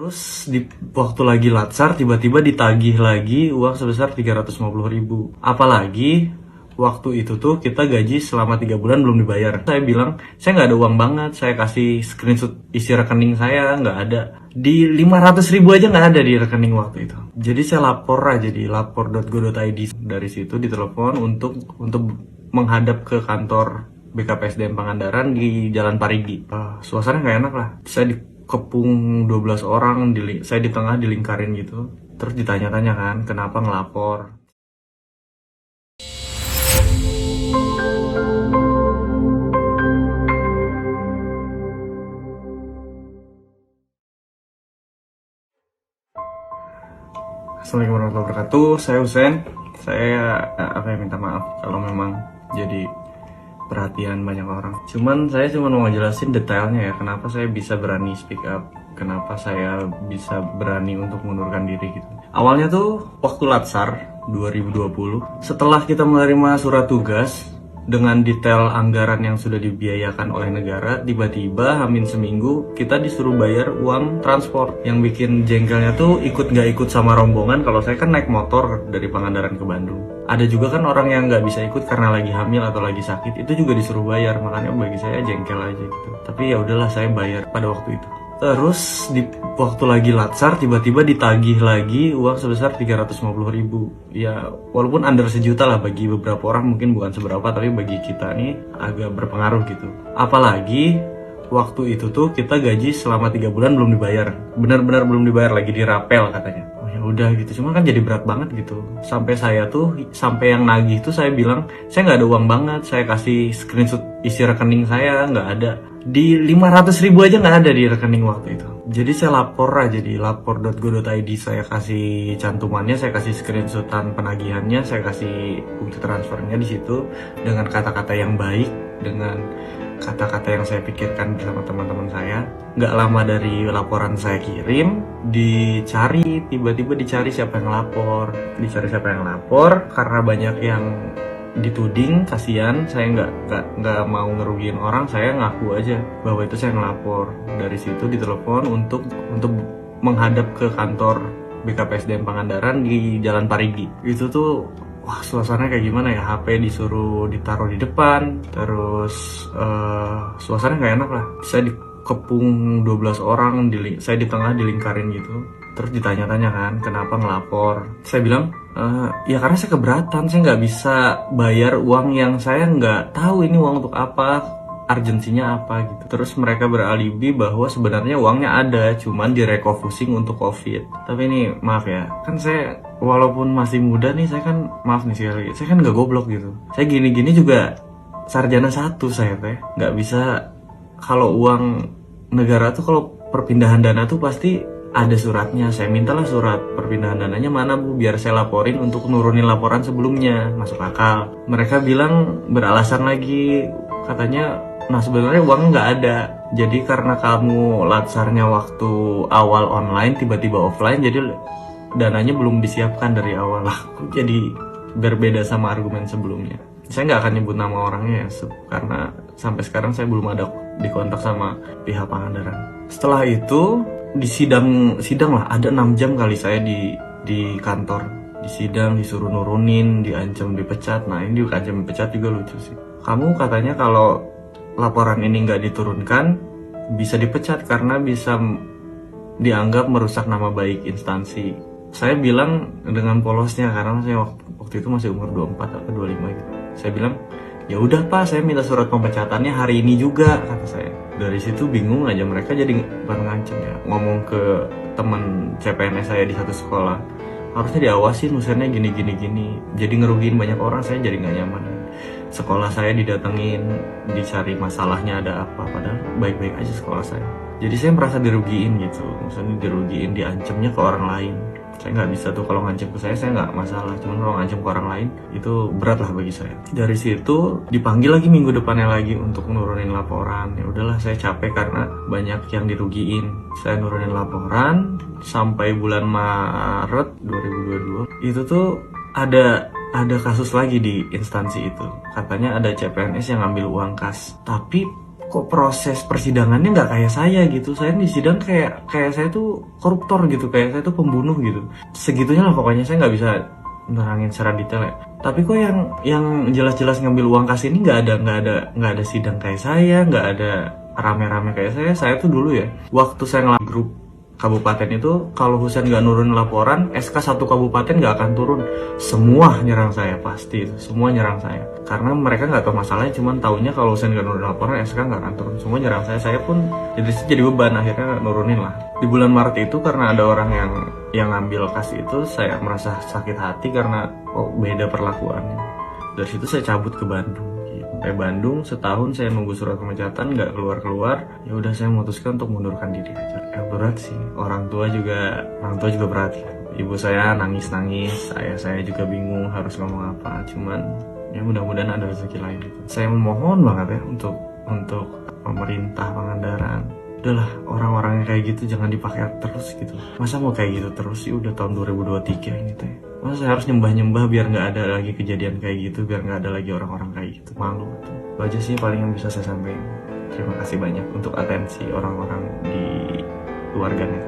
Terus di waktu lagi latsar tiba-tiba ditagih lagi uang sebesar 350.000. Apalagi waktu itu tuh kita gaji selama 3 bulan belum dibayar. Saya bilang saya nggak ada uang banget. Saya kasih screenshot isi rekening saya, nggak ada. Di 500.000 aja nggak ada di rekening waktu itu. Jadi saya lapor aja di lapor.go.id. Dari situ ditelepon untuk menghadap ke kantor BKPSDM Pangandaran di Jalan Parigi. Suasana nggak enak lah. Saya dikepung 12 orang, saya di tengah dilingkarin gitu. Terus ditanya-tanya kan, kenapa ngelapor. Assalamualaikum warahmatullahi wabarakatuh. Saya Husen. Saya minta maaf kalau memang jadi perhatian banyak orang. Saya cuma mau ngejelasin detailnya ya, kenapa saya bisa berani speak up, kenapa saya bisa berani untuk mengundurkan diri gitu. Awalnya tuh waktu Latsar 2020, setelah kita menerima surat tugas dengan detail anggaran yang sudah dibiayakan oleh negara, tiba-tiba hamin seminggu kita disuruh bayar uang transport. Yang bikin jengkelnya tuh nggak ikut sama rombongan. Kalau saya kan naik motor dari Pangandaran ke Bandung. Ada juga kan orang yang nggak bisa ikut karena lagi hamil atau lagi sakit, itu juga disuruh bayar. Makanya bagi saya jengkel aja gitu. Tapi ya udahlah, saya bayar pada waktu itu. Terus di waktu lagi latsar tiba-tiba ditagih lagi uang sebesar 350.000. Ya walaupun under sejuta lah, bagi beberapa orang mungkin bukan seberapa, tapi bagi kita nih agak berpengaruh gitu. Apalagi waktu itu tuh kita gaji selama 3 bulan belum dibayar. Benar-benar belum dibayar, lagi dirapel katanya. Oh ya udah gitu, cuma kan jadi berat banget gitu. Sampai yang nagih tuh saya bilang saya nggak ada uang banget. Saya kasih screenshot isi rekening saya, nggak ada. Di 500.000 aja nggak ada di rekening waktu itu. Jadi saya lapor aja di lapor.go.id. Saya kasih cantumannya, saya kasih screenshotan penagihannya, saya kasih bukti transfernya di situ dengan kata-kata yang baik, dengan kata-kata yang saya pikirkan bersama teman-teman saya. Nggak lama dari laporan saya kirim, tiba-tiba dicari siapa yang lapor, karena banyak yang dituding, kasihan. Saya nggak mau ngerugiin orang, saya ngaku aja bahwa itu saya ngelapor. Dari situ ditelepon untuk menghadap ke kantor BKPSDM Pangandaran di Jalan Parigi. Itu tuh wah, suasana kayak gimana ya, HP disuruh ditaruh di depan, terus suasana nggak enak lah. Saya dikepung 12 orang, saya di tengah dilingkarin gitu. Terus ditanya-tanya kan, kenapa ngelapor. Saya bilang, ya karena saya keberatan, saya nggak bisa bayar uang yang saya nggak tahu ini uang untuk apa, urgensinya apa gitu. Terus mereka beralibi bahwa sebenarnya uangnya ada, cuman direfocusing untuk COVID. Tapi ini maaf ya, kan saya walaupun masih muda nih, saya kan maaf nih sekali, saya kan nggak goblok gitu. Saya gini-gini juga sarjana 1 saya teh, nggak bisa. Kalau uang negara tuh, kalau perpindahan dana tuh pasti ada suratnya. Saya mintalah surat perpindahan dananya, mana Bu, biar saya laporin untuk nurunin laporan sebelumnya. Masuk akal. Mereka bilang beralasan lagi, katanya nah sebenarnya uang nggak ada, jadi karena kamu latsarnya waktu awal online tiba-tiba offline, jadi dananya belum disiapkan dari awal. Lah jadi berbeda sama argumen sebelumnya. Saya nggak akan nyebut nama orangnya ya, karena sampai sekarang saya belum ada dikontak sama pihak Pangandaran. Setelah itu di sidang lah, ada 6 jam kali saya di kantor, di sidang, disuruh nurunin, diancam dipecat. Nah ini diancam dipecat juga lucu sih. Kamu katanya kalau laporan ini nggak diturunkan bisa dipecat karena bisa dianggap merusak nama baik instansi. Saya bilang dengan polosnya, karena saya waktu itu masih umur 24 atau 25 gitu. Saya bilang, ya udah Pak, saya minta surat pemecatannya hari ini juga, kata saya. Dari situ bingung aja, mereka jadi ngancem ya, ngomong ke teman CPNS saya di satu sekolah, harusnya diawasin Husennya gini. Jadi ngerugiin banyak orang, saya jadi nggak nyaman. Sekolah saya didatengin, dicari masalahnya ada apa, padahal baik-baik aja sekolah saya. Jadi saya merasa dirugiin gitu, maksudnya dirugiin, diancamnya ke orang lain. Saya nggak bisa tuh, kalau ngancam ke saya nggak masalah, cuman kalau ngancam ke orang lain itu berat lah bagi saya. Dari situ dipanggil lagi minggu depannya lagi untuk nurunin laporan. Ya udahlah, saya capek karena banyak yang dirugiin. Saya nurunin laporan sampai bulan Maret 2022. Itu tuh ada kasus lagi di instansi itu. Katanya ada CPNS yang ngambil uang kas. Tapi kok proses persidangannya nggak kayak saya gitu. Saya di sidang kayak saya tuh koruptor gitu, kayak saya tuh pembunuh gitu. Segitunya lah pokoknya, saya nggak bisa nerangin secara detail ya. Tapi kok yang jelas-jelas ngambil uang kas ini nggak ada sidang kayak saya, nggak ada rame-rame kayak saya. Saya tuh dulu ya, waktu saya ngelamar grup kabupaten itu, kalau Husein nggak nurun laporan, SK satu kabupaten nggak akan turun. Semua nyerang saya, pasti itu. Semua nyerang saya. Karena mereka nggak tahu masalahnya, cuman taunya kalau Husein nggak nurun laporan, SK nggak akan turun. Semua nyerang saya. Saya pun jadi beban, akhirnya nurunin lah. Di bulan Maret itu karena ada orang yang ngambil kas itu, saya merasa sakit hati karena beda perlakuannya. Dari situ saya cabut ke Bandung. Sampai Bandung setahun saya nunggu surat pemecatan nggak keluar. Ya udah, saya memutuskan untuk mundurkan diri aja. Berat sih, orang tua juga berat. Ibu saya nangis, saya juga bingung harus ngomong apa. Cuman ya mudah-mudahan ada rezeki lain gitu. Saya memohon banget ya untuk pemerintah Pangandaran, udahlah, orang-orang yang kayak gitu jangan dipakai terus gitu. Masa mau kayak gitu terus sih, udah tahun 2023 ini teh. Masa saya harus nyembah-nyembah biar nggak ada lagi kejadian kayak gitu, biar nggak ada lagi orang-orang kayak gitu. Malu gitu. Itu aja sih paling yang bisa saya sampaikan. Terima kasih banyak untuk atensi orang-orang di keluarganya.